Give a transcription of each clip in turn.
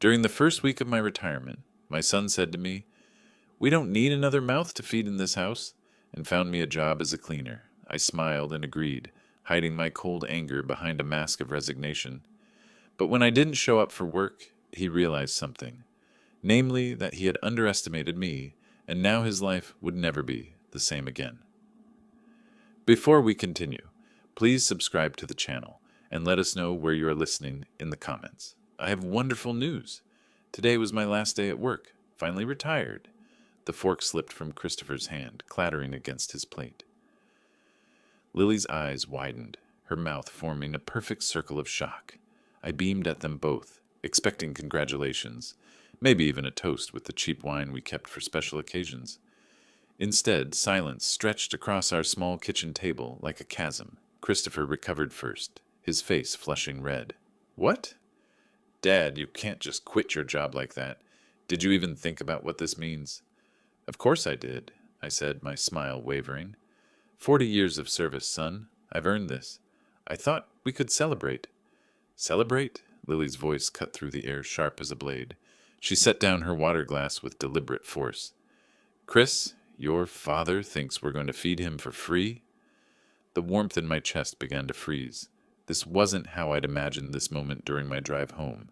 During the first week of my retirement, my son said to me, "We don't need another mouth to feed in this house," and found me a job as a cleaner. I smiled and agreed, hiding my cold anger behind a mask of resignation. But when I didn't show up for work, he realized something, namely that he had underestimated me, and now his life would never be the same again. Before we continue, please subscribe to the channel and let us know where you are listening in the comments. I have wonderful news. Today was my last day at work, finally retired. The fork slipped from Christopher's hand, clattering against his plate. Lily's eyes widened, her mouth forming a perfect circle of shock. I beamed at them both, expecting congratulations, maybe even a toast with the cheap wine we kept for special occasions. Instead, silence stretched across our small kitchen table like a chasm. Christopher recovered first, his face flushing red. "What?" "Dad, you can't just quit your job like that. Did you even think about what this means?" "Of course I did," I said, my smile wavering. 40 years of service, son. I've earned this. I thought we could celebrate." "Celebrate?" Lily's voice cut through the air sharp as a blade. She set down her water glass with deliberate force. "Chris, your father thinks we're going to feed him for free?" The warmth in my chest began to freeze. This wasn't how I'd imagined this moment during my drive home.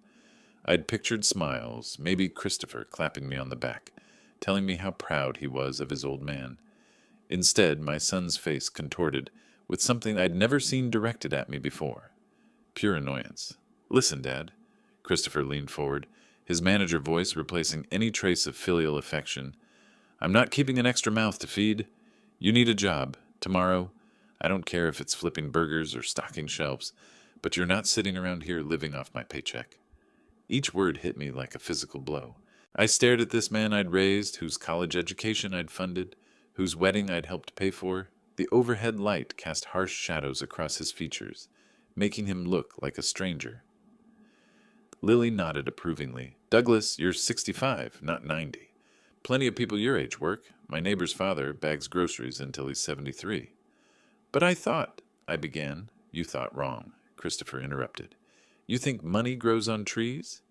I'd pictured smiles, maybe Christopher clapping me on the back, telling me how proud he was of his old man. Instead, my son's face contorted with something I'd never seen directed at me before. Pure annoyance. "Listen, Dad." Christopher leaned forward, his manager voice replacing any trace of filial affection. "I'm not keeping an extra mouth to feed. You need a job. Tomorrow. I don't care if it's flipping burgers or stocking shelves, but you're not sitting around here living off my paycheck." Each word hit me like a physical blow. I stared at this man I'd raised, whose college education I'd funded, whose wedding I'd helped pay for. The overhead light cast harsh shadows across his features, making him look like a stranger. Lily nodded approvingly. "Douglas, you're 65, not 90. Plenty of people your age work. My neighbor's father bags groceries until he's 73. "But I thought," I began. "You thought wrong," Christopher interrupted. "You think money grows on trees?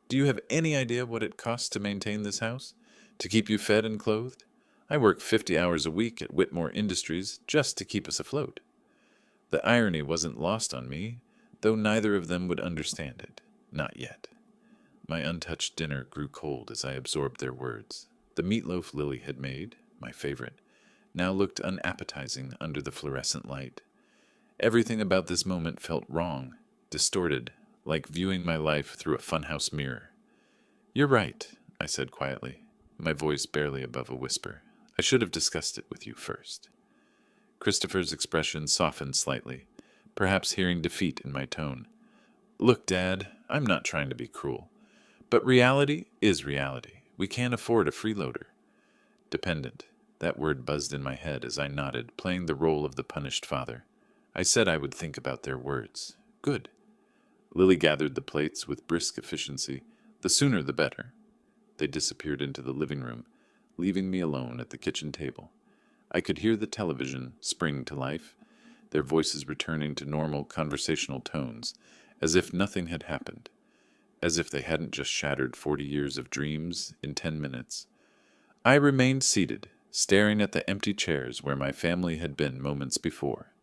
Do you have any idea what it costs to maintain this house? To keep you fed and clothed? I work 50 hours a week at Whitmore Industries just to keep us afloat." The irony wasn't lost on me, though neither of them would understand it. Not yet. My untouched dinner grew cold as I absorbed their words. The meatloaf Lily had made, my favorite, now looked unappetizing under the fluorescent light. Everything about this moment felt wrong, distorted, like viewing my life through a funhouse mirror. "You're right," I said quietly, my voice barely above a whisper. "I should have discussed it with you first." Christopher's expression softened slightly, perhaps hearing defeat in my tone. "Look, Dad, I'm not trying to be cruel, but reality is reality. We can't afford a freeloader." Dependent. That word buzzed in my head as I nodded, playing the role of the punished father. I said I would think about their words. Good. Lily gathered the plates with brisk efficiency. The sooner the better. They disappeared into the living room, leaving me alone at the kitchen table. I could hear the television spring to life, their voices returning to normal conversational tones, as if nothing had happened, as if they hadn't just shattered 40 years of dreams in 10 minutes. I remained seated, staring at the empty chairs where my family had been moments before.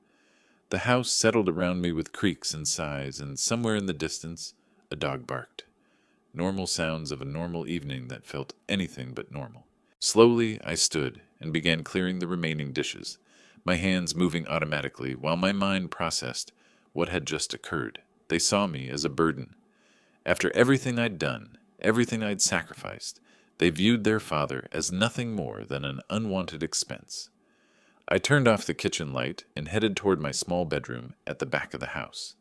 The house settled around me with creaks and sighs, and somewhere in the distance, a dog barked. Normal sounds of a normal evening that felt anything but normal. Slowly, I stood and began clearing the remaining dishes, my hands moving automatically while my mind processed what had just occurred. They saw me as a burden. After everything I'd done, everything I'd sacrificed, they viewed their father as nothing more than an unwanted expense. I turned off the kitchen light and headed toward my small bedroom at the back of the house,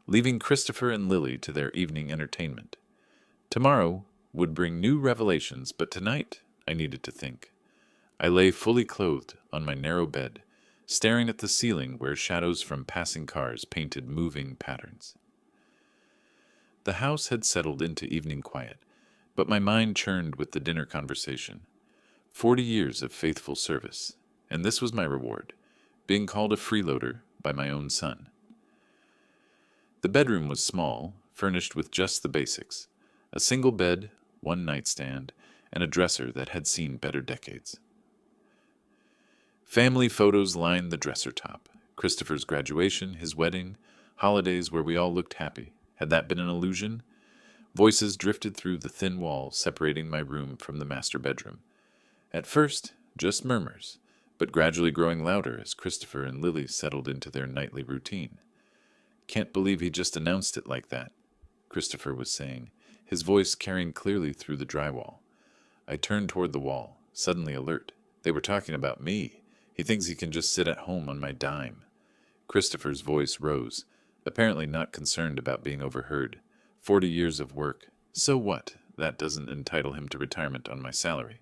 leaving Christopher and Lily to their evening entertainment. Tomorrow would bring new revelations, but tonight I needed to think. I lay fully clothed on my narrow bed, staring at the ceiling where shadows from passing cars painted moving patterns. The house had settled into evening quiet, but my mind churned with the dinner conversation. 40 years of faithful service, and this was my reward, being called a freeloader by my own son. The bedroom was small, furnished with just the basics. A single bed, one nightstand, and a dresser that had seen better decades. Family photos lined the dresser top. Christopher's graduation, his wedding, holidays where we all looked happy. Had that been an illusion? Voices drifted through the thin wall separating my room from the master bedroom. At first, just murmurs, but gradually growing louder as Christopher and Lily settled into their nightly routine. "Can't believe he just announced it like that," Christopher was saying, his voice carrying clearly through the drywall. I turned toward the wall, suddenly alert. They were talking about me. He thinks he can just sit at home on my dime. Christopher's voice rose, apparently not concerned about being overheard. 40 years of work. So what? That doesn't entitle him to retirement on my salary.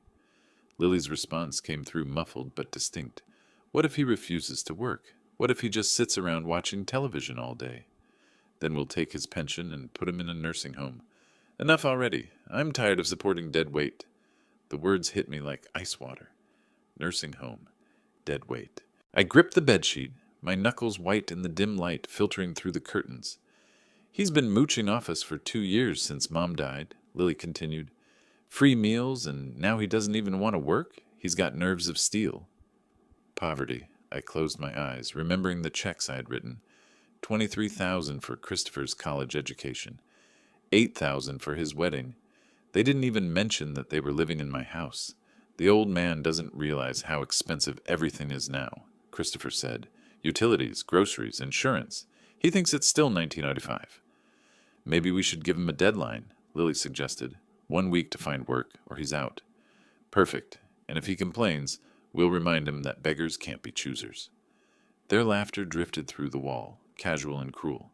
Lily's response came through muffled but distinct. What if he refuses to work? What if he just sits around watching television all day? Then we'll take his pension and put him in a nursing home. Enough already. I'm tired of supporting dead weight. The words hit me like ice water. Nursing home. Dead weight. I gripped the bedsheet, my knuckles white in the dim light filtering through the curtains. He's been mooching off us for 2 years since Mom died, Lily continued. Free meals, and now he doesn't even want to work? He's got nerves of steel. Poverty. I closed my eyes, remembering the checks I had written. $23,000 for Christopher's college education. $8,000 for his wedding. They didn't even mention that they were living in my house. The old man doesn't realize how expensive everything is now, Christopher said. Utilities, groceries, insurance. He thinks it's still 1995. Maybe we should give him a deadline, Lily suggested. 1 week to find work, or he's out. Perfect. And if he complains, we'll remind him that beggars can't be choosers. Their laughter drifted through the wall, casual and cruel.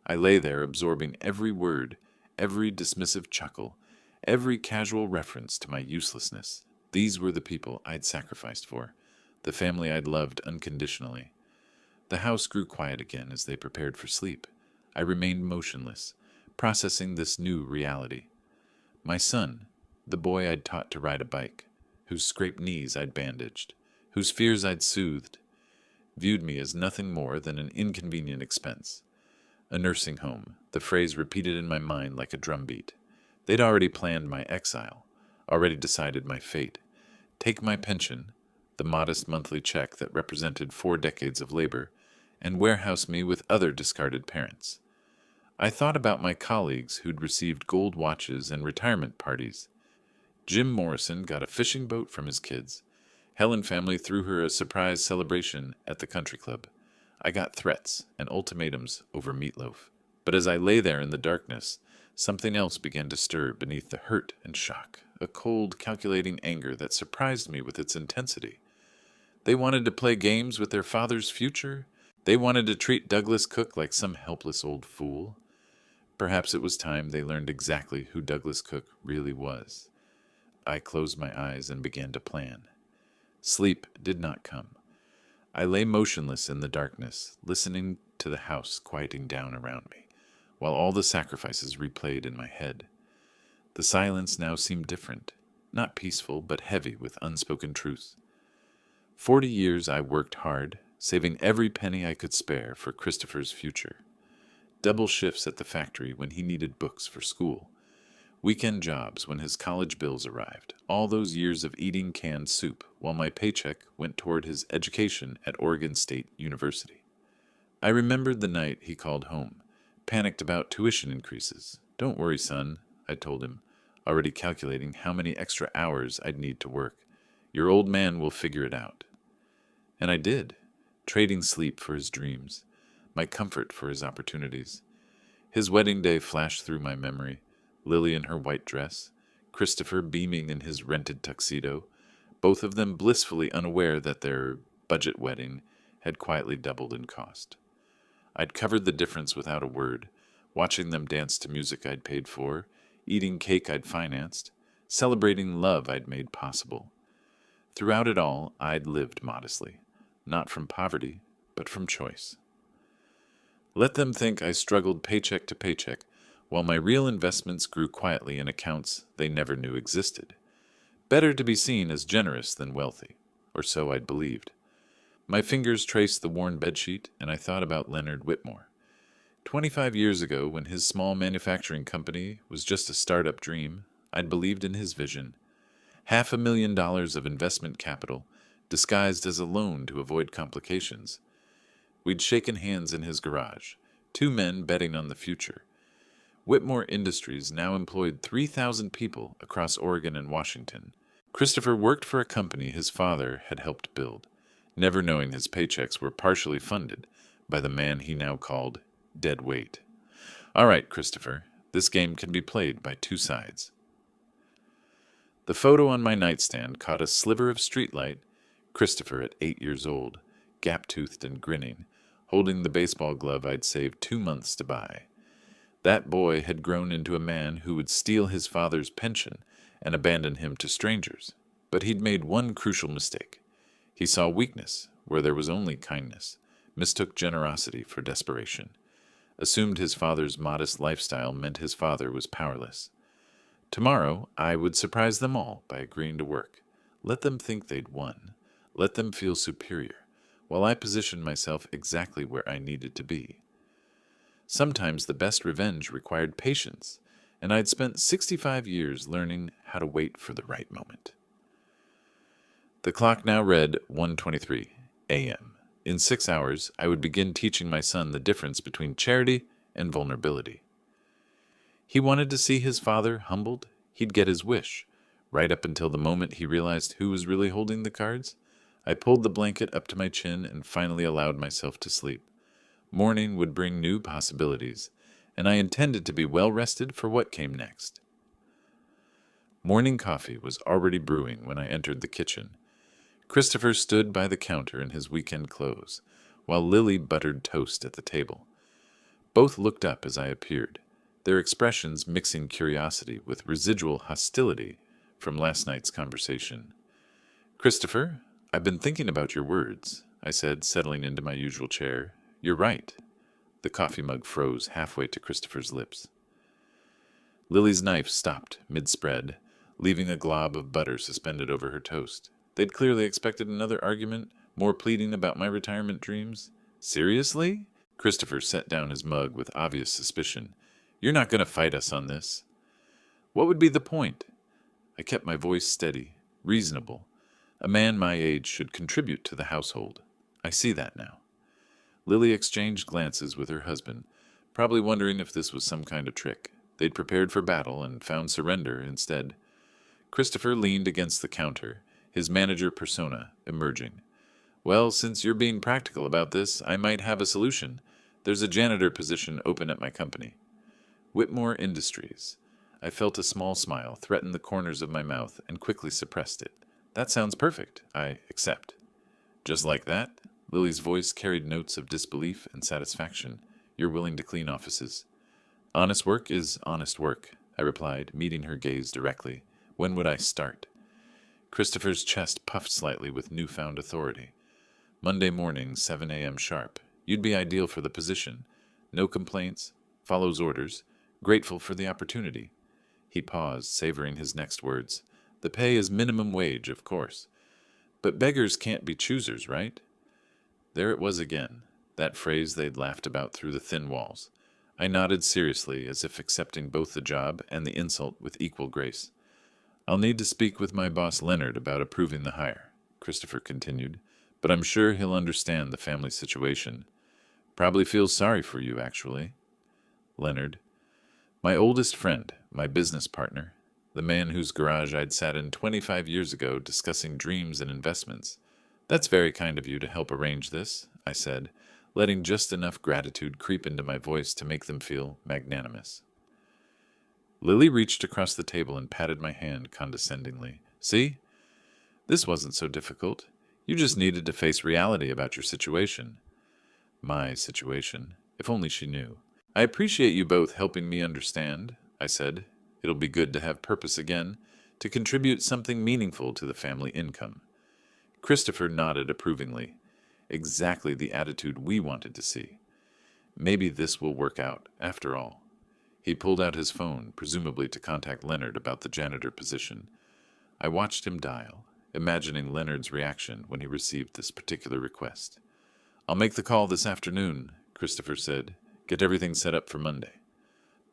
I lay there absorbing every word, every dismissive chuckle, every casual reference to my uselessness. These were the people I'd sacrificed for, the family I'd loved unconditionally. The house grew quiet again as they prepared for sleep. I remained motionless, processing this new reality. My son, the boy I'd taught to ride a bike, whose scraped knees I'd bandaged, whose fears I'd soothed, viewed me as nothing more than an inconvenient expense. A nursing home, the phrase repeated in my mind like a drumbeat. They'd already planned my exile, already decided my fate. Take my pension, the modest monthly check that represented 4 decades of labor, and warehouse me with other discarded parents. I thought about my colleagues who'd received gold watches and retirement parties. Jim Morrison got a fishing boat from his kids. Helen family threw her a surprise celebration at the country club. I got threats and ultimatums over meatloaf. But as I lay there in the darkness, something else began to stir beneath the hurt and shock, a cold, calculating anger that surprised me with its intensity. They wanted to play games with their father's future. They wanted to treat Douglas Cook like some helpless old fool. Perhaps it was time they learned exactly who Douglas Cook really was. I closed my eyes and began to plan. Sleep did not come. I lay motionless in the darkness, listening to the house quieting down around me, while all the sacrifices replayed in my head. The silence now seemed different, not peaceful, but heavy with unspoken truth. 40 years I worked hard, saving every penny I could spare for Christopher's future. Double shifts at the factory when he needed books for school. Weekend jobs when his college bills arrived. All those years of eating canned soup while my paycheck went toward his education at Oregon State University. I remembered the night he called home, panicked about tuition increases. Don't worry, son, I told him, already calculating how many extra hours I'd need to work. Your old man will figure it out. And I did, trading sleep for his dreams, my comfort for his opportunities. His wedding day flashed through my memory, Lily in her white dress, Christopher beaming in his rented tuxedo, both of them blissfully unaware that their budget wedding had quietly doubled in cost. I'd covered the difference without a word, watching them dance to music I'd paid for, eating cake I'd financed, celebrating love I'd made possible. Throughout it all, I'd lived modestly, not from poverty, but from choice. Let them think I struggled paycheck to paycheck, while my real investments grew quietly in accounts they never knew existed. Better to be seen as generous than wealthy, or so I'd believed. My fingers traced the worn bedsheet, and I thought about Leonard Whitmore. 25 years ago, when his small manufacturing company was just a startup dream, I'd believed in his vision. $500,000 of investment capital, disguised as a loan to avoid complications. We'd shaken hands in his garage, two men betting on the future. Whitmore Industries now employed 3,000 people across Oregon and Washington. Christopher worked for a company his father had helped build, never knowing his paychecks were partially funded by the man he now called dead weight. All right, Christopher, this game can be played by two sides. The photo on my nightstand caught a sliver of streetlight. Christopher at 8 years old, gap-toothed and grinning, holding the baseball glove I'd saved 2 months to buy. That boy had grown into a man who would steal his father's pension and abandon him to strangers. But he'd made one crucial mistake. He saw weakness where there was only kindness, mistook generosity for desperation, assumed his father's modest lifestyle meant his father was powerless. Tomorrow, I would surprise them all by agreeing to work. Let them think they'd won. Let them feel superior, while I positioned myself exactly where I needed to be. Sometimes the best revenge required patience, and I'd spent 65 years learning how to wait for the right moment. The clock now read 1:23 a.m. In 6 hours, I would begin teaching my son the difference between charity and vulnerability. He wanted to see his father humbled. He'd get his wish. Right up until the moment he realized who was really holding the cards, I pulled the blanket up to my chin and finally allowed myself to sleep. Morning would bring new possibilities, and I intended to be well rested for what came next. Morning coffee was already brewing when I entered the kitchen. Christopher stood by the counter in his weekend clothes, while Lily buttered toast at the table. Both looked up as I appeared, their expressions mixing curiosity with residual hostility from last night's conversation. "Christopher, I've been thinking about your words," I said, settling into my usual chair. "You're right." The coffee mug froze halfway to Christopher's lips. Lily's knife stopped mid-spread, leaving a glob of butter suspended over her toast. They'd clearly expected another argument, more pleading about my retirement dreams. "Seriously?" Christopher set down his mug with obvious suspicion. "You're not going to fight us on this." "What would be the point?" I kept my voice steady, reasonable. A man my age should contribute to the household. I see that now. Lily exchanged glances with her husband, probably wondering if this was some kind of trick. They'd prepared for battle and found surrender instead. Christopher leaned against the counter, his manager persona emerging. "Well, since you're being practical about this, I might have a solution. There's a janitor position open at my company." Whitmore Industries. I felt a small smile threaten the corners of my mouth and quickly suppressed it. "That sounds perfect. I accept." "Just like that?" Lily's voice carried notes of disbelief and satisfaction. "You're willing to clean offices?" "Honest work is honest work," I replied, meeting her gaze directly. "When would I start?" Christopher's chest puffed slightly with newfound authority. "Monday morning, 7 a.m. sharp. You'd be ideal for the position. No complaints, follows orders, grateful for the opportunity." He paused, savoring his next words. "The pay is minimum wage, of course. But beggars can't be choosers, right?" There it was again, that phrase they'd laughed about through the thin walls. I nodded seriously, as if accepting both the job and the insult with equal grace. "I'll need to speak with my boss Leonard about approving the hire," Christopher continued, "but I'm sure he'll understand the family situation. Probably feels sorry for you, actually." Leonard. My oldest friend, my business partner, the man whose garage I'd sat in 25 years ago discussing dreams and investments. "That's very kind of you to help arrange this," I said, letting just enough gratitude creep into my voice to make them feel magnanimous. Lily reached across the table and patted my hand condescendingly. "See? This wasn't so difficult. You just needed to face reality about your situation." My situation. If only she knew. "I appreciate you both helping me understand," I said. "It'll be good to have purpose again, to contribute something meaningful to the family income." Christopher nodded approvingly. Exactly the attitude we wanted to see. Maybe this will work out, after all. He pulled out his phone, presumably to contact Leonard about the janitor position. I watched him dial, imagining Leonard's reaction when he received this particular request. "I'll make the call this afternoon," Christopher said, Get everything set up for Monday.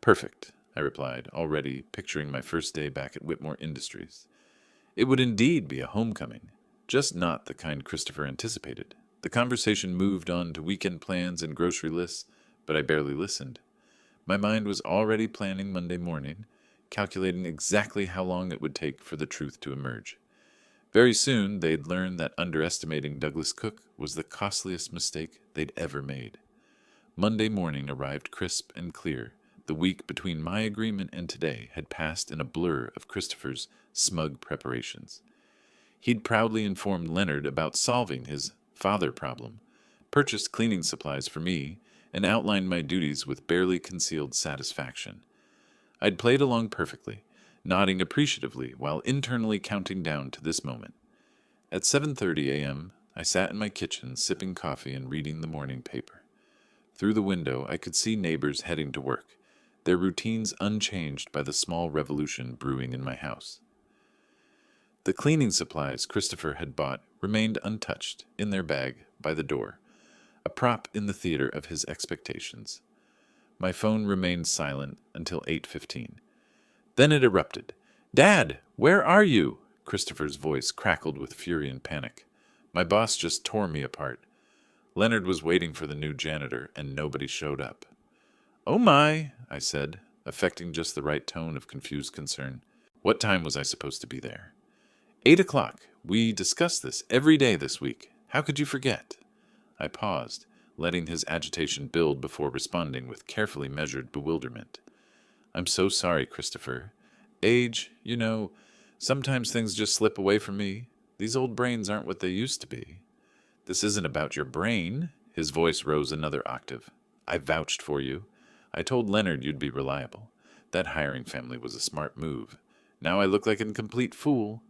Perfect, I replied, already picturing my first day back at Whitmore Industries. It would indeed be a homecoming, just not the kind Christopher anticipated. The conversation moved on to weekend plans and grocery lists, but I barely listened. My mind was already planning Monday morning, calculating exactly how long it would take for the truth to emerge. Very soon, they'd learn that underestimating Douglas Cook was the costliest mistake they'd ever made. Monday morning arrived crisp and clear. The week between my agreement and today had passed in a blur of Christopher's smug preparations. He'd proudly informed Leonard about solving his father problem, purchased cleaning supplies for me, and outlined my duties with barely concealed satisfaction. I'd played along perfectly, nodding appreciatively while internally counting down to this moment. At 7:30 a.m., I sat in my kitchen sipping coffee and reading the morning paper. Through the window, I could see neighbors heading to work, their routines unchanged by the small revolution brewing in my house. The cleaning supplies Christopher had bought remained untouched in their bag by the door, a prop in the theater of his expectations. My phone remained silent until 8:15. Then it erupted. "Dad, where are you?" Christopher's voice crackled with fury and panic. My boss just tore me apart. Leonard was waiting for the new janitor, and nobody showed up. "Oh my," I said, affecting just the right tone of confused concern. What time was I supposed to be there? 8 o'clock. We discussed this every day this week. How could you forget? I paused, letting his agitation build before responding with carefully measured bewilderment. I'm so sorry, Christopher. Age, sometimes things just slip away from me. These old brains aren't what they used to be. This isn't about your brain. His voice rose another octave. I vouched for you. I told Leonard you'd be reliable. That hiring family was a smart move. Now I look like a complete fool.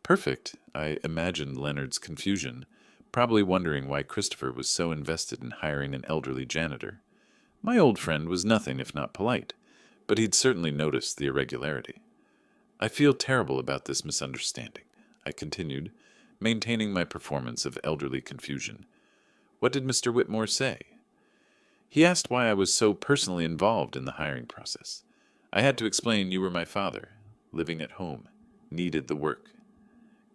Perfect, I imagined Leonard's confusion, probably wondering why Christopher was so invested in hiring an elderly janitor. My old friend was nothing if not polite, but he'd certainly noticed the irregularity. I feel terrible about this misunderstanding, I continued, maintaining my performance of elderly confusion. What did Mr. Whitmore say? He asked why I was so personally involved in the hiring process. I had to explain you were my father, living at home, needed the work.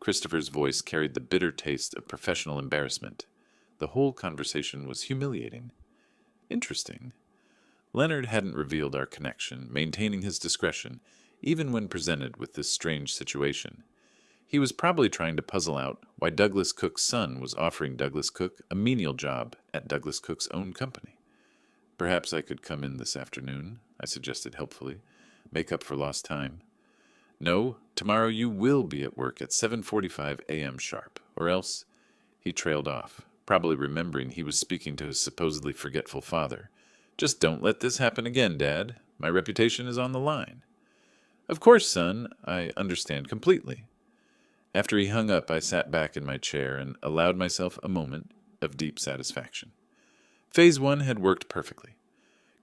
Christopher's voice carried the bitter taste of professional embarrassment. The whole conversation was humiliating. Interesting. Leonard hadn't revealed our connection, maintaining his discretion, even when presented with this strange situation. He was probably trying to puzzle out why Douglas Cook's son was offering Douglas Cook a menial job at Douglas Cook's own company. Perhaps I could come in this afternoon, I suggested helpfully, make up for lost time. No, tomorrow you will be at work at 7:45 a.m. sharp, or else... He trailed off, probably remembering he was speaking to his supposedly forgetful father. Just don't let this happen again, Dad. My reputation is on the line. Of course, son, I understand completely. After he hung up, I sat back in my chair and allowed myself a moment of deep satisfaction. Phase 1 had worked perfectly.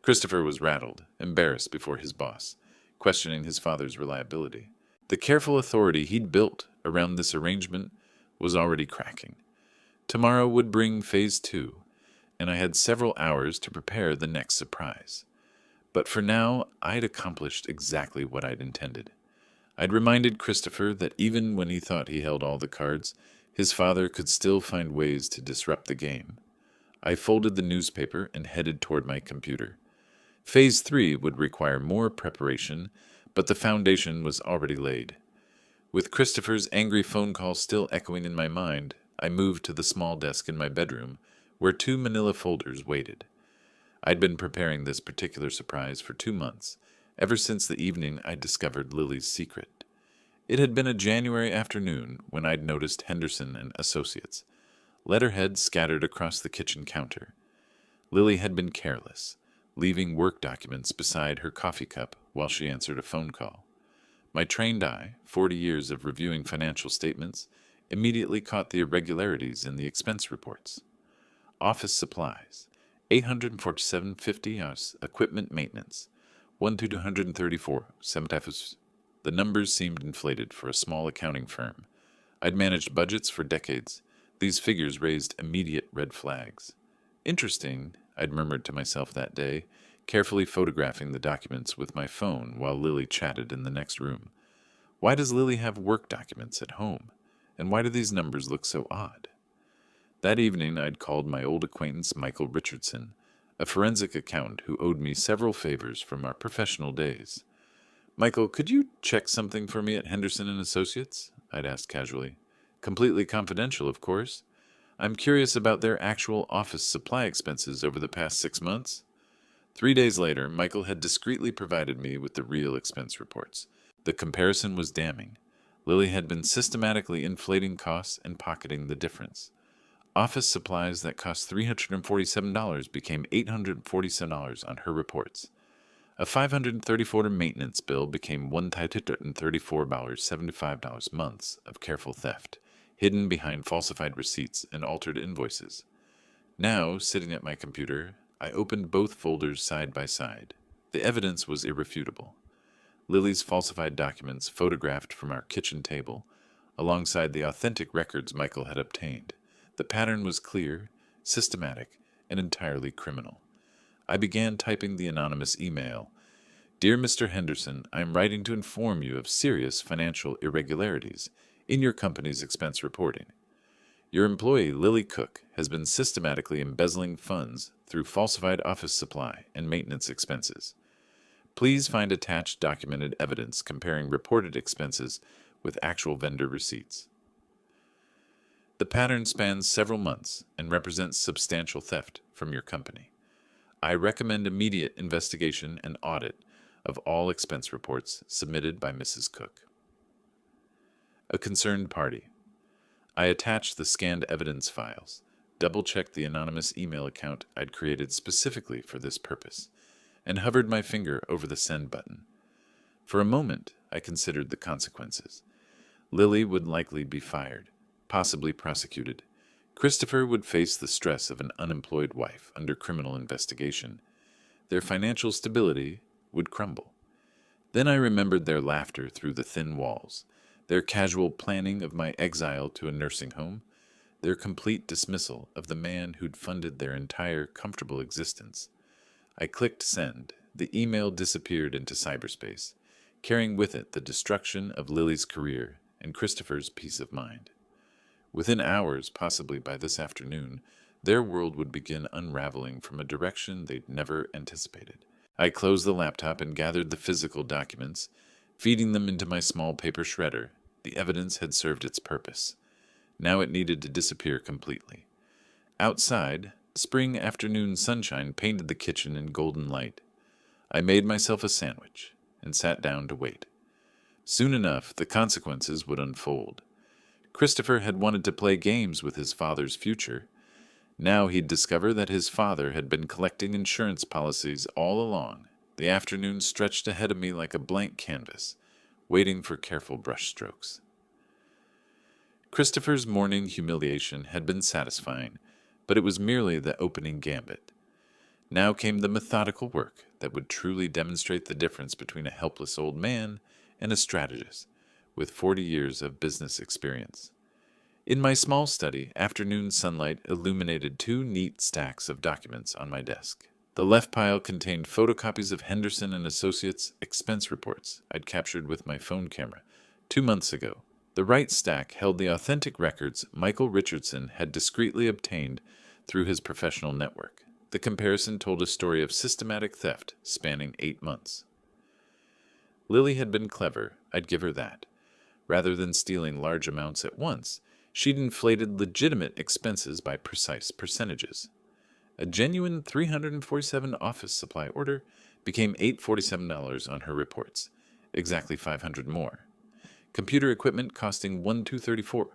Christopher was rattled, embarrassed before his boss, questioning his father's reliability. The careful authority he'd built around this arrangement was already cracking. Tomorrow would bring Phase 2, and I had several hours to prepare the next surprise. But for now, I'd accomplished exactly what I'd intended. I'd reminded Christopher that even when he thought he held all the cards, his father could still find ways to disrupt the game. I folded the newspaper and headed toward my computer. Phase 3 would require more preparation, but the foundation was already laid. With Christopher's angry phone call still echoing in my mind, I moved to the small desk in my bedroom, where 2 manila folders waited. I'd been preparing this particular surprise for 2 months, ever since the evening I discovered Lily's secret. It had been a January afternoon when I'd noticed Henderson and Associates, letterheads scattered across the kitchen counter. Lily had been careless, leaving work documents beside her coffee cup while she answered a phone call. My trained eye, 40 years of reviewing financial statements, immediately caught the irregularities in the expense reports. Office supplies, $847.50 as equipment maintenance, 1,234 centavos. The numbers seemed inflated for a small accounting firm. I'd managed budgets for decades. These figures raised immediate red flags. Interesting, I'd murmured to myself that day, carefully photographing the documents with my phone while Lily chatted in the next room. Why does Lily have work documents at home? And why do these numbers look so odd? That evening, I'd called my old acquaintance Michael Richardson, a forensic accountant who owed me several favors from our professional days. Michael, could you check something for me at Henderson and Associates? I'd asked casually. Completely confidential, of course. I'm curious about their actual office supply expenses over the past 6 months. 3 days later, Michael had discreetly provided me with the real expense reports. The comparison was damning. Lily had been systematically inflating costs and pocketing the difference. Office supplies that cost $347 became $847 on her reports. A $534 maintenance bill became $1,334.75 months of careful theft, hidden behind falsified receipts and altered invoices. Now, sitting at my computer, I opened both folders side by side. The evidence was irrefutable. Lily's falsified documents photographed from our kitchen table, alongside the authentic records Michael had obtained. The pattern was clear, systematic, and entirely criminal. I began typing the anonymous email. Dear Mr. Henderson, I am writing to inform you of serious financial irregularities in your company's expense reporting. Your employee, Lily Cook, has been systematically embezzling funds through falsified office supply and maintenance expenses. Please find attached documented evidence comparing reported expenses with actual vendor receipts. The pattern spans several months and represents substantial theft from your company. I recommend immediate investigation and audit of all expense reports submitted by Mrs. Cook. A concerned party. I attached the scanned evidence files, double-checked the anonymous email account I'd created specifically for this purpose, and hovered my finger over the send button. For a moment, I considered the consequences. Lily would likely be fired, possibly prosecuted. Christopher would face the stress of an unemployed wife under criminal investigation. Their financial stability would crumble. Then I remembered their laughter through the thin walls, their casual planning of my exile to a nursing home, their complete dismissal of the man who'd funded their entire comfortable existence. I clicked send. The email disappeared into cyberspace, carrying with it the destruction of Lily's career and Christopher's peace of mind. Within hours, possibly by this afternoon, their world would begin unraveling from a direction they'd never anticipated. I closed the laptop and gathered the physical documents, feeding them into my small paper shredder. The evidence had served its purpose. Now it needed to disappear completely. Outside, spring afternoon sunshine painted the kitchen in golden light. I made myself a sandwich and sat down to wait. Soon enough, the consequences would unfold. Christopher had wanted to play games with his father's future. Now he'd discover that his father had been collecting insurance policies all along. The afternoon stretched ahead of me like a blank canvas, waiting for careful brushstrokes. Christopher's morning humiliation had been satisfying, but it was merely the opening gambit. Now came the methodical work that would truly demonstrate the difference between a helpless old man and a strategist with 40 years of business experience. In my small study, afternoon sunlight illuminated 2 neat stacks of documents on my desk. The left pile contained photocopies of Henderson and Associates expense reports I'd captured with my phone camera 2 months ago. The right stack held the authentic records Michael Richardson had discreetly obtained through his professional network. The comparison told a story of systematic theft spanning 8 months. Lily had been clever, I'd give her that. Rather than stealing large amounts at once, she'd inflated legitimate expenses by precise percentages. A genuine $347 office supply order became $847 on her reports, exactly $500 more. Computer equipment costing $1,234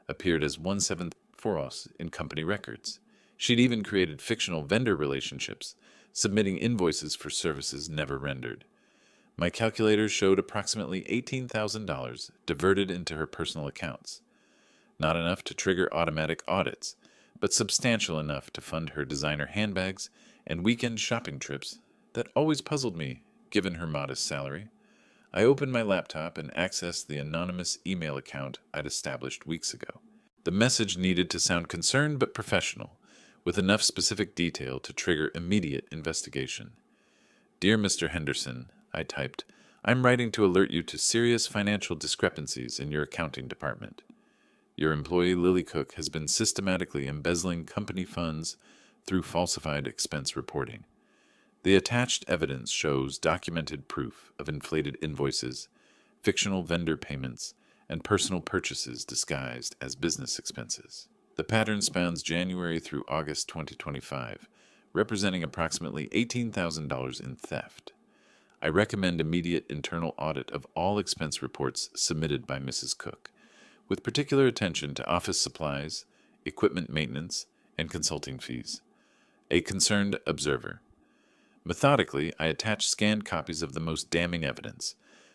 appeared as $1,740 in company records. She'd even created fictional vendor relationships, submitting invoices for services never rendered. My calculator showed approximately $18,000 diverted into her personal accounts. Not enough to trigger automatic audits, but substantial enough to fund her designer handbags and weekend shopping trips that always puzzled me, given her modest salary. I opened my laptop and accessed the anonymous email account I'd established weeks ago. The message needed to sound concerned but professional. with enough specific detail to trigger immediate investigation. "Dear Mr. Henderson," I typed, "I'm writing to alert you to serious financial discrepancies in your accounting department. Your employee Lily Cook has been systematically embezzling company funds through falsified expense reporting. The attached evidence shows documented proof of inflated invoices, fictional vendor payments, and personal purchases disguised as business expenses. The pattern spans January through August 2025, representing approximately $18,000 in theft. I recommend immediate internal audit of all expense reports submitted by Mrs. Cook, with particular attention to office supplies, equipment maintenance, and consulting fees. A concerned observer." Methodically, I attached scanned copies of the most damning evidence,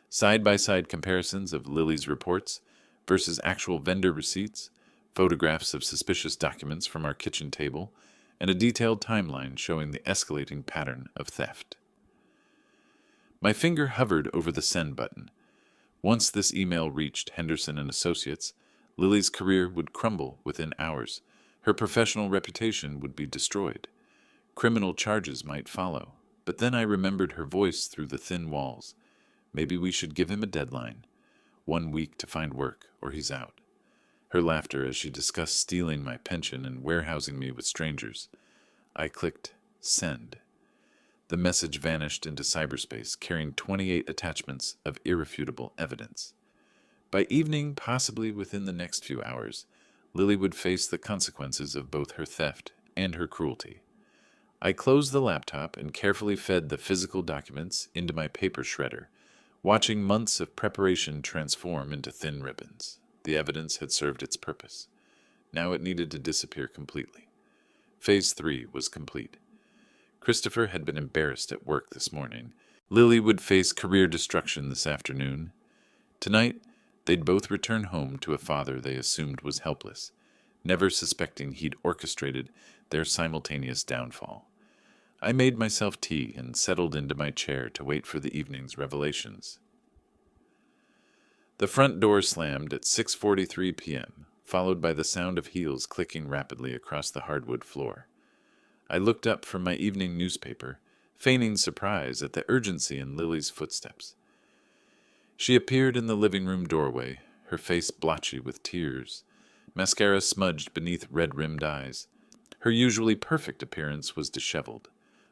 side-by-side comparisons of Lily's reports versus actual vendor receipts, photographs of suspicious documents from our kitchen table, and a detailed timeline showing the escalating pattern of theft. My finger hovered over the send button. Once this email reached Henderson and Associates, Lily's career would crumble within hours. Her professional reputation would be destroyed. Criminal charges might follow, but then I remembered her voice through the thin walls. Maybe we should give him a deadline. 1 week to find work, or he's out. Her laughter as she discussed stealing my pension and warehousing me with strangers. I clicked send. The message vanished into cyberspace, carrying 28 attachments of irrefutable evidence. By evening, possibly within the next few hours, Lily would face the consequences of both her theft and her cruelty. I closed the laptop and carefully fed the physical documents into my paper shredder, watching months of preparation transform into thin ribbons. The evidence had served its purpose. Now it needed to disappear completely. Phase 3 was complete. Christopher had been embarrassed at work this morning. Lily would face career destruction this afternoon. Tonight, they'd both return home to a father they assumed was helpless, never suspecting he'd orchestrated their simultaneous downfall. I made myself tea and settled into my chair to wait for the evening's revelations. The front door slammed at 6:43 p.m., followed by the sound of heels clicking rapidly across the hardwood floor. I looked up from my evening newspaper, feigning surprise at the urgency in Lily's footsteps. She appeared in the living room doorway, her face blotchy with tears, mascara smudged beneath red-rimmed eyes. Her usually perfect appearance was disheveled,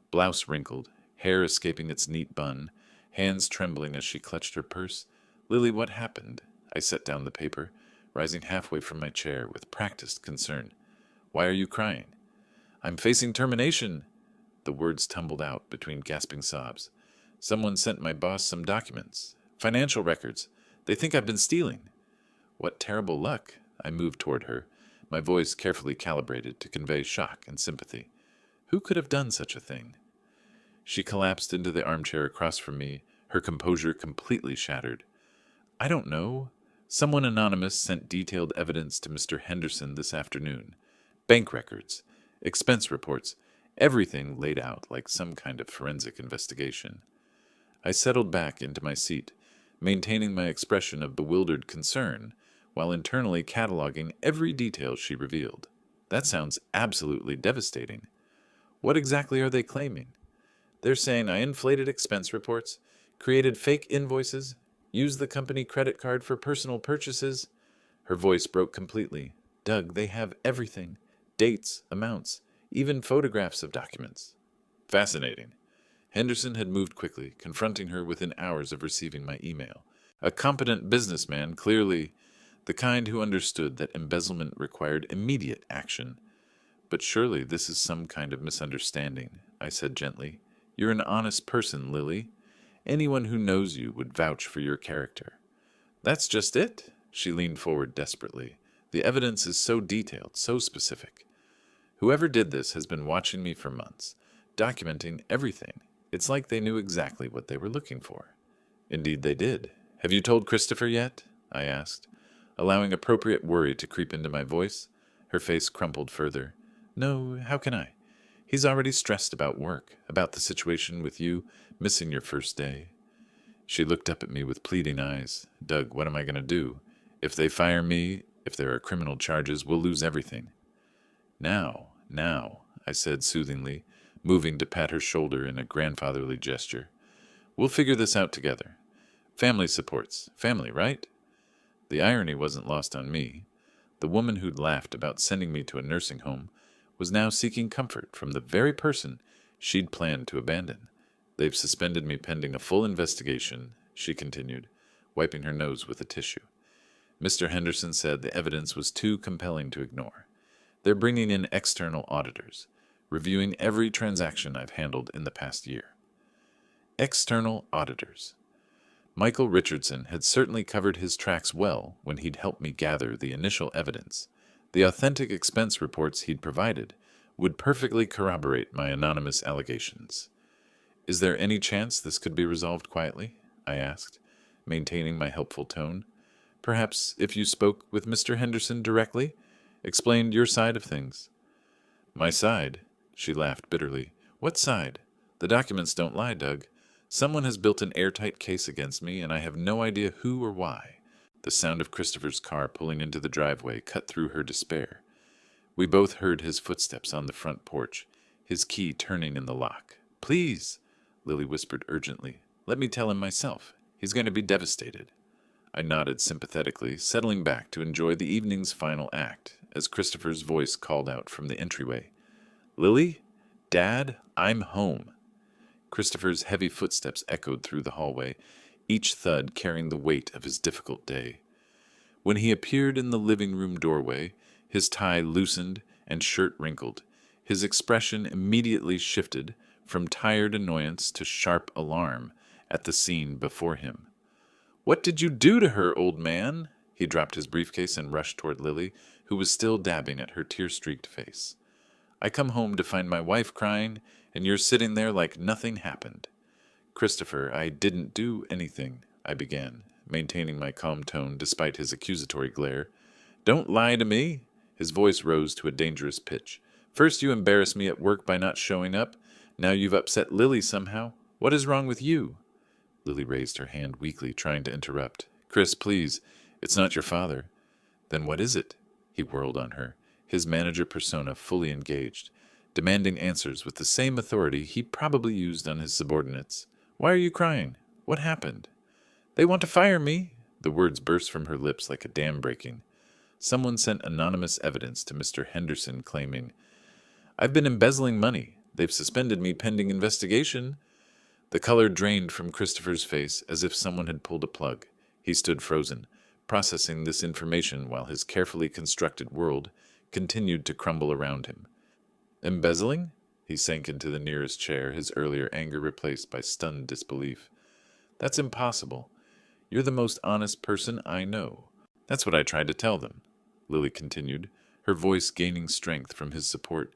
blouse wrinkled, hair escaping its neat bun, hands trembling as she clutched her purse. "Lily, what happened?" I set down the paper, rising halfway from my chair with practiced concern. "Why are you crying?" "I'm facing termination." The words tumbled out between gasping sobs. "Someone sent my boss some documents. Financial records. They think I've been stealing." "What terrible luck." I moved toward her, my voice carefully calibrated to convey shock and sympathy. "Who could have done such a thing?" She collapsed into the armchair across from me, her composure completely shattered. "I don't know. Someone anonymous sent detailed evidence to Mr. Henderson this afternoon. Bank records, expense reports, everything laid out like some kind of forensic investigation." I settled back into my seat, maintaining my expression of bewildered concern, while internally cataloging every detail she revealed. "That sounds absolutely devastating. What exactly are they claiming?" "They're saying I inflated expense reports, created fake invoices, used the company credit card for personal purchases." Her voice broke completely. "Doug, they have everything. Dates, amounts, even photographs of documents." Fascinating. Henderson had moved quickly, confronting her within hours of receiving my email. A competent businessman, clearly the kind who understood that embezzlement required immediate action. "But surely this is some kind of misunderstanding," I said gently. "You're an honest person, Lily. Anyone who knows you would vouch for your character." "That's just it." She leaned forward desperately. "The evidence is so detailed, so specific. Whoever did this has been watching me for months, documenting everything. It's like they knew exactly what they were looking for." "Indeed they did. Have you told Christopher yet?" I asked, allowing appropriate worry to creep into my voice. Her face crumpled further. "No, how can I? He's already stressed about work, about the situation with you, missing your first day." She looked up at me with pleading eyes. "Doug, what am I going to do? If they fire me, if there are criminal charges, we'll lose everything." Now, I said soothingly, moving to pat her shoulder in a grandfatherly gesture. We'll figure this out together. Family supports family, right? The irony wasn't lost on me. The woman who'd laughed about sending me to a nursing home was now seeking comfort from the very person she'd planned to abandon. They've suspended me pending a full investigation, she continued, wiping her nose with a tissue. Mr. Henderson said the evidence was too compelling to ignore. They're bringing in external auditors, reviewing every transaction I've handled in the past year. External auditors. Michael Richardson had certainly covered his tracks well when he'd helped me gather the initial evidence. The authentic expense reports he'd provided would perfectly corroborate my anonymous allegations. Is there any chance this could be resolved quietly? I asked, maintaining my helpful tone. Perhaps if you spoke with Mr. Henderson directly, explained your side of things. My side? She laughed bitterly. What side? The documents don't lie, Doug. Someone has built an airtight case against me, and I have no idea who or why. The sound of Christopher's car pulling into the driveway cut through her despair. We both heard his footsteps on the front porch, his key turning in the lock. Please, Lily whispered urgently. Let me tell him myself. He's going to be devastated. I nodded sympathetically, settling back to enjoy the evening's final act, as Christopher's voice called out from the entryway. Lily? Dad? I'm home. Christopher's heavy footsteps echoed through the hallway, each thud carrying the weight of his difficult day. When he appeared in the living room doorway, his tie loosened and shirt wrinkled. His expression immediately shifted from tired annoyance to sharp alarm at the scene before him. What did you do to her, old man? He dropped his briefcase and rushed toward Lily, who was still dabbing at her tear-streaked face. I come home to find my wife crying, and you're sitting there like nothing happened. Christopher, I didn't do anything, I began, maintaining my calm tone despite his accusatory glare. Don't lie to me. His voice rose to a dangerous pitch. First you embarrass me at work by not showing up. Now you've upset Lily somehow. What is wrong with you? Lily raised her hand weakly, trying to interrupt. Chris, please. It's not your father. Then what is it? He whirled on her, his manager persona fully engaged, demanding answers with the same authority he probably used on his subordinates. Why are you crying? What happened? They want to fire me. The words burst from her lips like a dam breaking. Someone sent anonymous evidence to Mr. Henderson claiming, I've been embezzling money. They've suspended me pending investigation. The color drained from Christopher's face as if someone had pulled a plug. He stood frozen, processing this information while his carefully constructed world continued to crumble around him. Embezzling? He sank into the nearest chair, his earlier anger replaced by stunned disbelief. That's impossible. You're the most honest person I know. That's what I tried to tell them, Lily continued, her voice gaining strength from his support.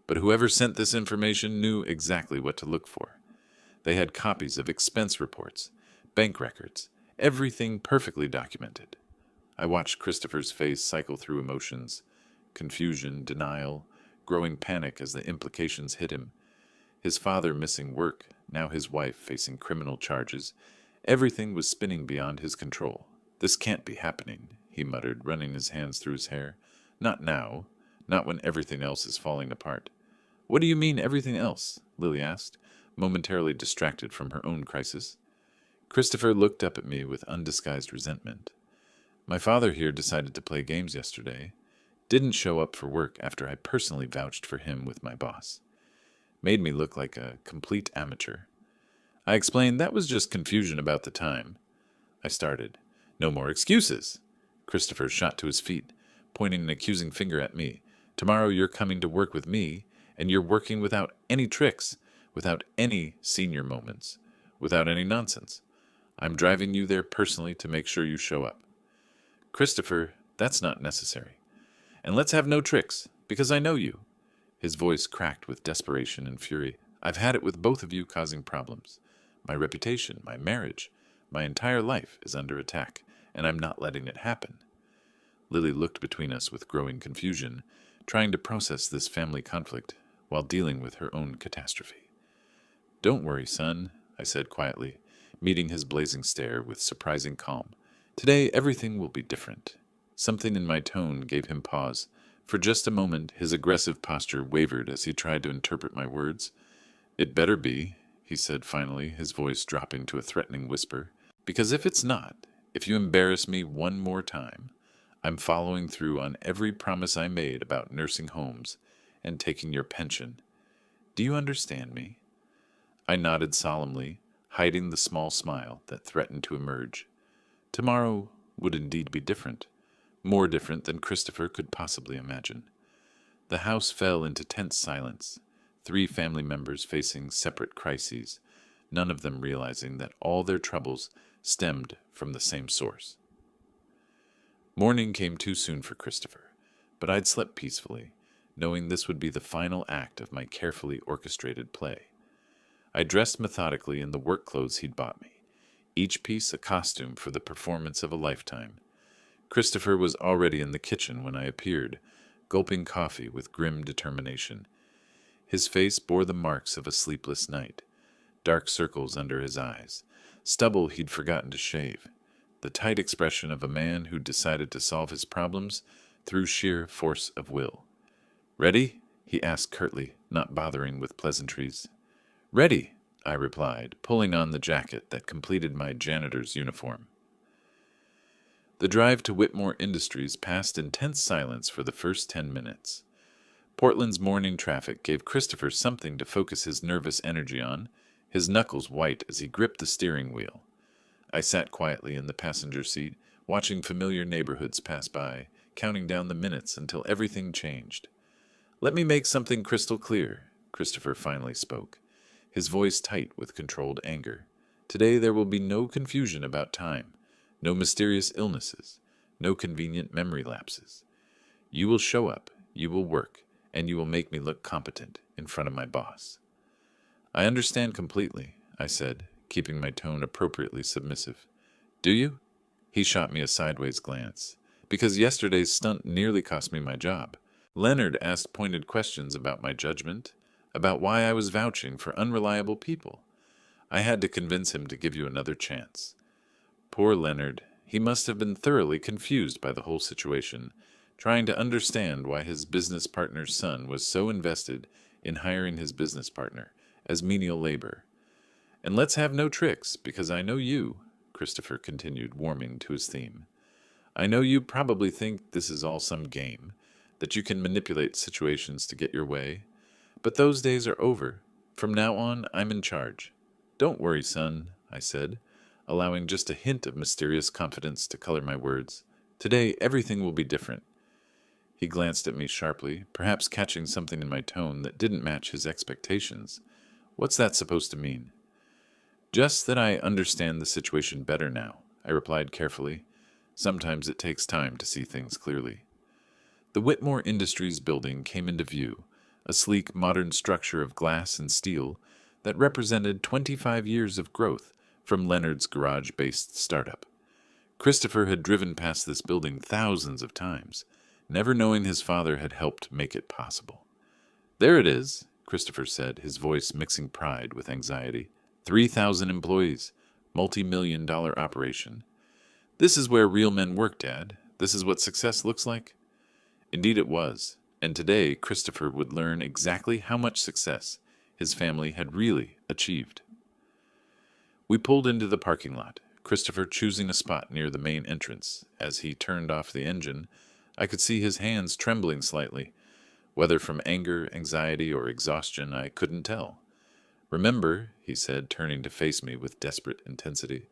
But whoever sent this information knew exactly what to look for. They had copies of expense reports, bank records, everything perfectly documented. I watched Christopher's face cycle through emotions, confusion, denial, growing panic as the implications hit him. His father missing work, now his wife facing criminal charges. Everything was spinning beyond his control. This can't be happening, he muttered, running his hands through his hair. Not now. Not when everything else is falling apart. What do you mean, everything else? Lily asked, momentarily distracted from her own crisis. Christopher looked up at me with undisguised resentment. My father here decided to play games yesterday. Didn't show up for work after I personally vouched for him with my boss. Made me look like a complete amateur. I explained that was just confusion about the time. I started. No more excuses. Christopher shot to his feet, pointing an accusing finger at me. Tomorrow you're coming to work with me, and you're working without any tricks, without any senior moments, without any nonsense. I'm driving you there personally to make sure you show up. Christopher, that's not necessary. And let's have no tricks, because I know you. His voice cracked with desperation and fury. I've had it with both of you causing problems. My reputation, my marriage, my entire life is under attack, and I'm not letting it happen. Lily looked between us with growing confusion, trying to process this family conflict while dealing with her own catastrophe. Don't worry, son, I said quietly, meeting his blazing stare with surprising calm. Today everything will be different. Something in my tone gave him pause, For just a moment, his aggressive posture wavered as he tried to interpret my words. "It better be," he said finally, his voice dropping to a threatening whisper. "Because if it's not, if you embarrass me one more time, I'm following through on every promise I made about nursing homes and taking your pension. Do you understand me?" I nodded solemnly, hiding the small smile that threatened to emerge. Tomorrow would indeed be different, more different than Christopher could possibly imagine. The house fell into tense silence, 3 family members facing separate crises, none of them realizing that all their troubles stemmed from the same source. Morning came too soon for Christopher, but I'd slept peacefully, knowing this would be the final act of my carefully orchestrated play. I dressed methodically in the work clothes he'd bought me, each piece a costume for the performance of a lifetime. Christopher was already in the kitchen when I appeared, gulping coffee with grim determination. His face bore the marks of a sleepless night, dark circles under his eyes, stubble he'd forgotten to shave, the tight expression of a man who'd decided to solve his problems through sheer force of will. "Ready?" he asked curtly, not bothering with pleasantries. "Ready," I replied, pulling on the jacket that completed my janitor's uniform. The drive to Whitmore Industries passed in tense silence for the first 10 minutes. Portland's morning traffic gave Christopher something to focus his nervous energy on, his knuckles white as he gripped the steering wheel. I sat quietly in the passenger seat, watching familiar neighborhoods pass by, counting down the minutes until everything changed. "Let me make something crystal clear," Christopher finally spoke, his voice tight with controlled anger. "Today there will be no confusion about time, no mysterious illnesses, no convenient memory lapses. You will show up, you will work, and you will make me look competent in front of my boss." "I understand completely," I said, keeping my tone appropriately submissive. "Do you?" He shot me a sideways glance. "Because yesterday's stunt nearly cost me my job. Leonard asked pointed questions about my judgment, about why I was vouching for unreliable people. I had to convince him to give you another chance." Poor Leonard. He must have been thoroughly confused by the whole situation, trying to understand why his business partner's son was so invested in hiring his business partner as menial labor. "And let's have no tricks, because I know you," Christopher continued, warming to his theme. "I know you probably think this is all some game, that you can manipulate situations to get your way. But those days are over. From now on, I'm in charge. Don't worry, son," I said, allowing just a hint of mysterious confidence to color my words. "Today, everything will be different." He glanced at me sharply, perhaps catching something in my tone that didn't match his expectations. "What's that supposed to mean?" "Just that I understand the situation better now," I replied carefully. Sometimes it takes time to see things clearly. The Whitmore Industries building came into view, a sleek modern structure of glass and steel that represented 25 years of growth from Leonard's garage-based startup. Christopher had driven past this building thousands of times, never knowing his father had helped make it possible. "There it is," Christopher said, his voice mixing pride with anxiety. 3,000 employees, multi-million-dollar operation. "This is where real men work, Dad. This is what success looks like." Indeed it was, and today Christopher would learn exactly how much success his family had really achieved. We pulled into the parking lot, Christopher choosing a spot near the main entrance. As he turned off the engine, I could see his hands trembling slightly. Whether from anger, anxiety, or exhaustion, I couldn't tell. "Remember," he said, turning to face me with desperate intensity,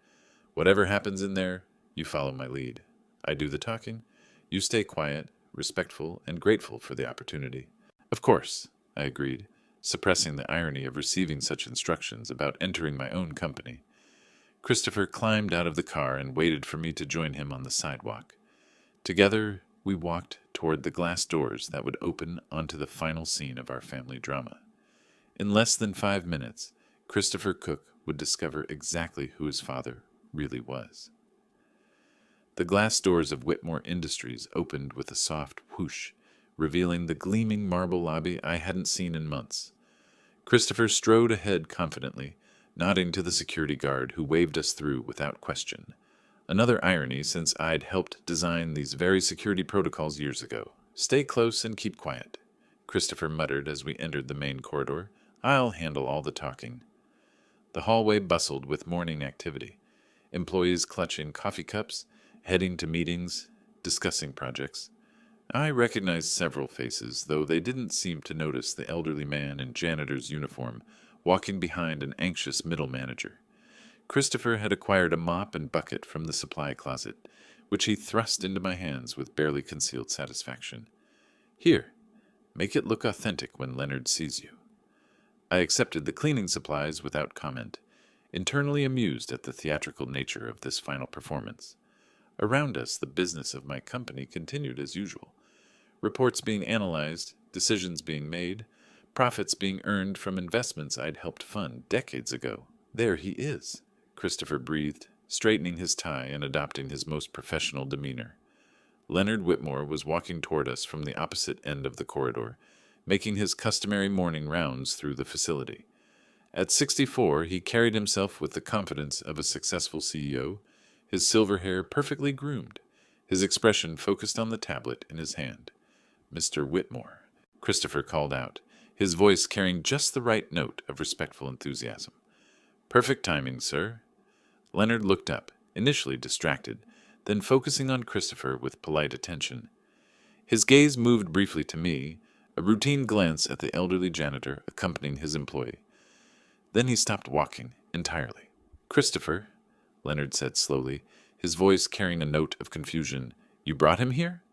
"whatever happens in there, you follow my lead. I do the talking. You stay quiet, respectful, and grateful for the opportunity." "Of course," I agreed, suppressing the irony of receiving such instructions about entering my own company. Christopher climbed out of the car and waited for me to join him on the sidewalk. Together, we walked toward the glass doors that would open onto the final scene of our family drama. In less than 5 minutes, Christopher Cook would discover exactly who his father really was. The glass doors of Whitmore Industries opened with a soft whoosh, revealing the gleaming marble lobby I hadn't seen in months. Christopher strode ahead confidently, nodding to the security guard who waved us through without question. Another irony, since I'd helped design these very security protocols years ago. Stay close and keep quiet, Christopher muttered as we entered the main corridor. I'll handle all the talking. The hallway bustled with morning activity. Employees clutching coffee cups, heading to meetings, discussing projects. I recognized several faces, though they didn't seem to notice the elderly man in janitor's uniform walking behind an anxious middle manager. Christopher had acquired a mop and bucket from the supply closet, which he thrust into my hands with barely concealed satisfaction. Here, make it look authentic when Leonard sees you. I accepted the cleaning supplies without comment, internally amused at the theatrical nature of this final performance. Around us, the business of my company continued as usual. Reports being analyzed, decisions being made, profits being earned from investments I'd helped fund decades ago. There he is, Christopher breathed, straightening his tie and adopting his most professional demeanor. Leonard Whitmore was walking toward us from the opposite end of the corridor, making his customary morning rounds through the facility. At 64, he carried himself with the confidence of a successful CEO, his silver hair perfectly groomed, his expression focused on the tablet in his hand. "Mr. Whitmore," Christopher called out, his voice carrying just the right note of respectful enthusiasm. "Perfect timing, sir." Leonard looked up, initially distracted, then focusing on Christopher with polite attention. His gaze moved briefly to me, a routine glance at the elderly janitor accompanying his employee. Then he stopped walking entirely. "Christopher," Leonard said slowly, his voice carrying a note of confusion, "you brought him here?"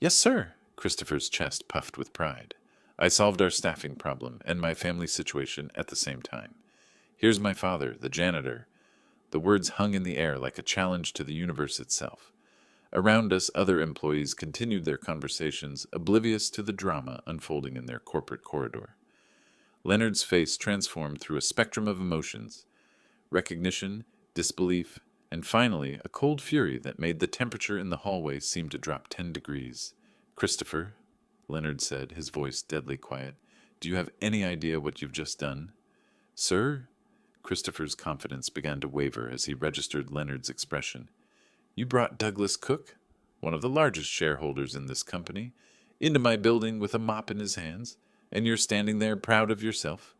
"Yes, sir." Christopher's chest puffed with pride. "I solved our staffing problem and my family situation at the same time. Here's my father, the janitor." The words hung in the air like a challenge to the universe itself. Around us, other employees continued their conversations, oblivious to the drama unfolding in their corporate corridor. Leonard's face transformed through a spectrum of emotions: recognition, disbelief, and finally a cold fury that made the temperature in the hallway seem to drop 10 degrees. "Christopher," Leonard said, his voice deadly quiet, "do you have any idea what you've just done?" "Sir?" Christopher's confidence began to waver as he registered Leonard's expression. "You brought Douglas Cook, one of the largest shareholders in this company, into my building with a mop in his hands, and you're standing there proud of yourself?"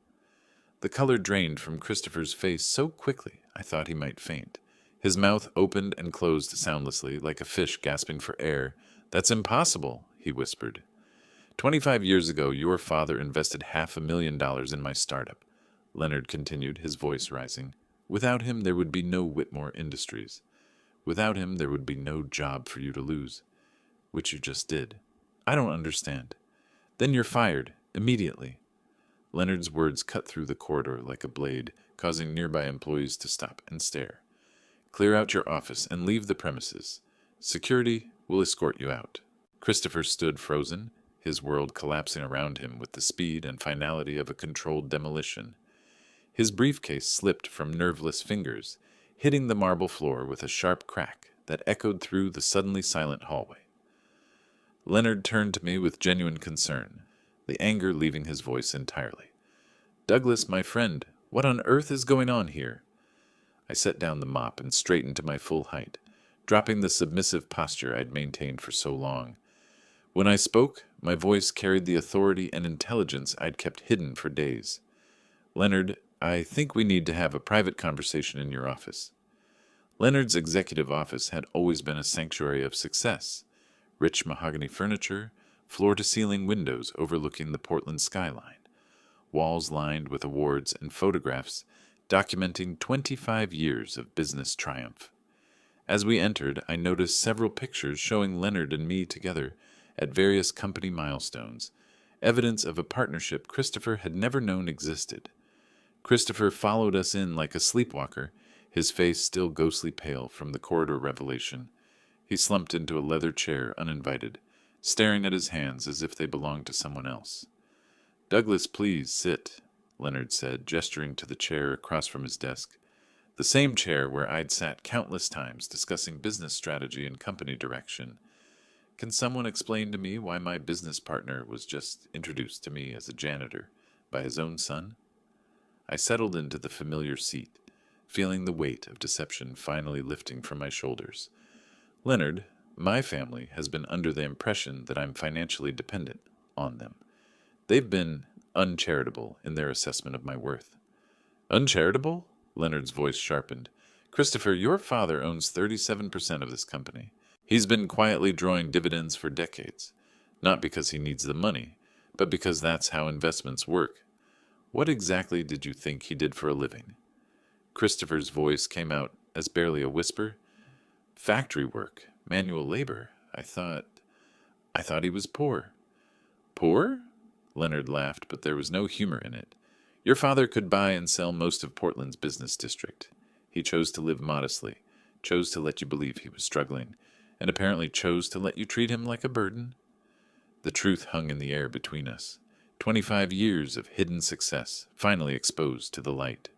The color drained from Christopher's face so quickly I thought he might faint. His mouth opened and closed soundlessly, like a fish gasping for air. "That's impossible," he whispered. 25 years ago, your father invested $500,000 in my startup," Leonard continued, his voice rising. "Without him, there would be no Whitmore Industries. Without him, there would be no job for you to lose, which you just did. I don't understand. Then you're fired, immediately." Leonard's words cut through the corridor like a blade, causing nearby employees to stop and stare. "Clear out your office and leave the premises. Security will escort you out." Christopher stood frozen, his world collapsing around him with the speed and finality of a controlled demolition. His briefcase slipped from nerveless fingers, hitting the marble floor with a sharp crack that echoed through the suddenly silent hallway. Leonard turned to me with genuine concern, the anger leaving his voice entirely. "Douglas, my friend, what on earth is going on here?" I set down the mop and straightened to my full height, dropping the submissive posture I'd maintained for so long. When I spoke, my voice carried the authority and intelligence I'd kept hidden for days. "Leonard, I think we need to have a private conversation in your office." Leonard's executive office had always been a sanctuary of success: rich mahogany furniture, floor-to-ceiling windows overlooking the Portland skyline, walls lined with awards and photographs documenting 25 years of business triumph. As we entered, I noticed several pictures showing Leonard and me together at various company milestones, evidence of a partnership Christopher had never known existed. Christopher followed us in like a sleepwalker, his face still ghostly pale from the corridor revelation. He slumped into a leather chair uninvited, staring at his hands as if they belonged to someone else. "Douglas, please sit," Leonard said, gesturing to the chair across from his desk. The same chair where I'd sat countless times discussing business strategy and company direction. "Can someone explain to me why my business partner was just introduced to me as a janitor by his own son?" I settled into the familiar seat, feeling the weight of deception finally lifting from my shoulders. "Leonard," My family has been under the impression that I'm financially dependent on them. They've been uncharitable in their assessment of my worth. Uncharitable? Leonard's voice sharpened. Christopher, your father owns 37% of this company. He's been quietly drawing dividends for decades, not because he needs the money, but because that's how investments work. What exactly did you think he did for a living? Christopher's voice came out as barely a whisper. Factory work, manual labor. I thought he was poor. Poor? Leonard laughed, but there was no humor in it. Your father could buy and sell most of Portland's business district. He chose to live modestly, chose to let you believe he was struggling, and apparently chose to let you treat him like a burden. The truth hung in the air between us. 25 years of hidden success, finally exposed to the light.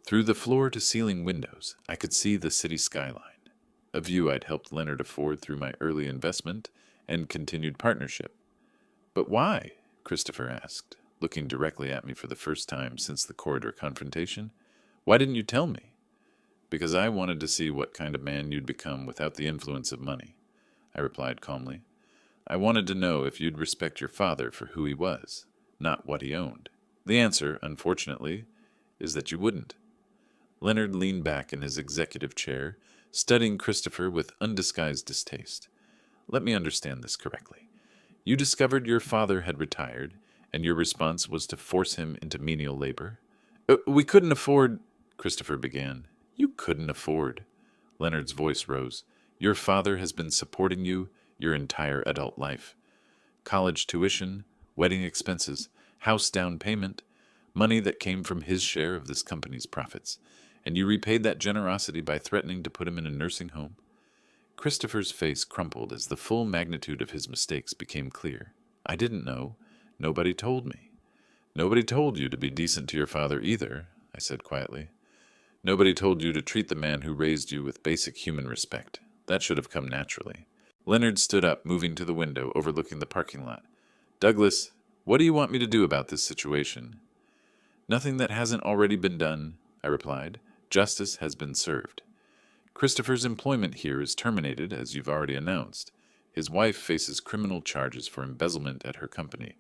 Through the floor-to-ceiling windows, I could see the city skyline, a view I'd helped Leonard afford through my early investment and continued partnership. But why? Christopher asked, looking directly at me for the first time since the corridor confrontation. Why didn't you tell me? Because I wanted to see what kind of man you'd become without the influence of money, I replied calmly. I wanted to know if you'd respect your father for who he was, not what he owned. The answer, unfortunately, is that you wouldn't. Leonard leaned back in his executive chair, studying Christopher with undisguised distaste. Let me understand this correctly. You discovered your father had retired, and your response was to force him into menial labor? We couldn't afford, Christopher began. You couldn't afford. Leonard's voice rose. Your father has been supporting you your entire adult life. College tuition, wedding expenses, house down payment, money that came from his share of this company's profits. And you repaid that generosity by threatening to put him in a nursing home? Christopher's face crumpled as the full magnitude of his mistakes became clear. I didn't know. Nobody told me. Nobody told you to be decent to your father either, I said quietly. Nobody told you to treat the man who raised you with basic human respect. That should have come naturally. Leonard stood up, moving to the window overlooking the parking lot. Douglas, what do you want me to do about this situation? Nothing that hasn't already been done, I replied. Justice has been served. Christopher's employment here is terminated, as you've already announced. His wife faces criminal charges for embezzlement at her company,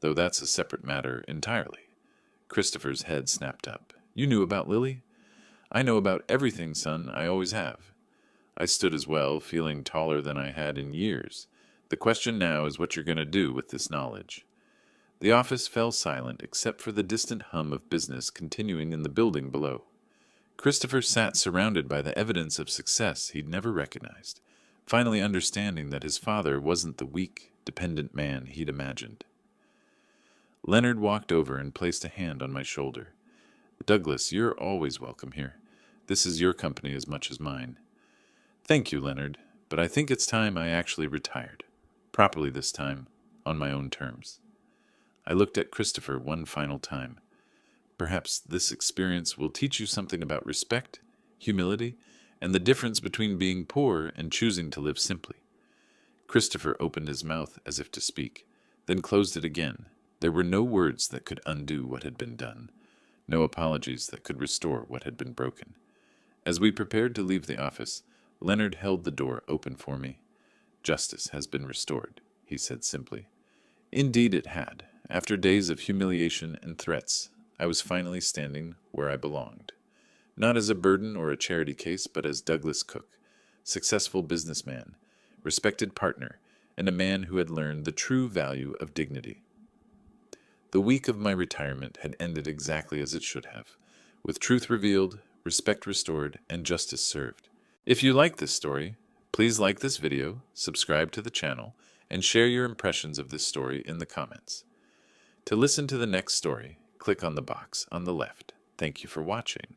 though that's a separate matter entirely. Christopher's head snapped up. You knew about Lily? I know about everything, son. I always have. I stood as well, feeling taller than I had in years. The question now is what you're going to do with this knowledge. The office fell silent except for the distant hum of business continuing in the building below. Christopher sat surrounded by the evidence of success he'd never recognized, finally understanding that his father wasn't the weak, dependent man he'd imagined. Leonard walked over and placed a hand on my shoulder. Douglas, you're always welcome here. This is your company as much as mine. Thank you, Leonard, but I think it's time I actually retired. Properly this time, on my own terms. I looked at Christopher one final time. Perhaps this experience will teach you something about respect, humility, and the difference between being poor and choosing to live simply. Christopher opened his mouth as if to speak, then closed it again. There were no words that could undo what had been done, no apologies that could restore what had been broken. As we prepared to leave the office, Leonard held the door open for me. Justice has been restored, he said simply. Indeed it had. After days of humiliation and threats, I was finally standing where I belonged. Not as a burden or a charity case, but as Douglas Cook, successful businessman, respected partner, and a man who had learned the true value of dignity. The week of my retirement had ended exactly as it should have, with truth revealed, respect restored, and justice served. If you like this story, please like this video, subscribe to the channel, and share your impressions of this story in the comments. To listen to the next story, click on the box on the left. Thank you for watching.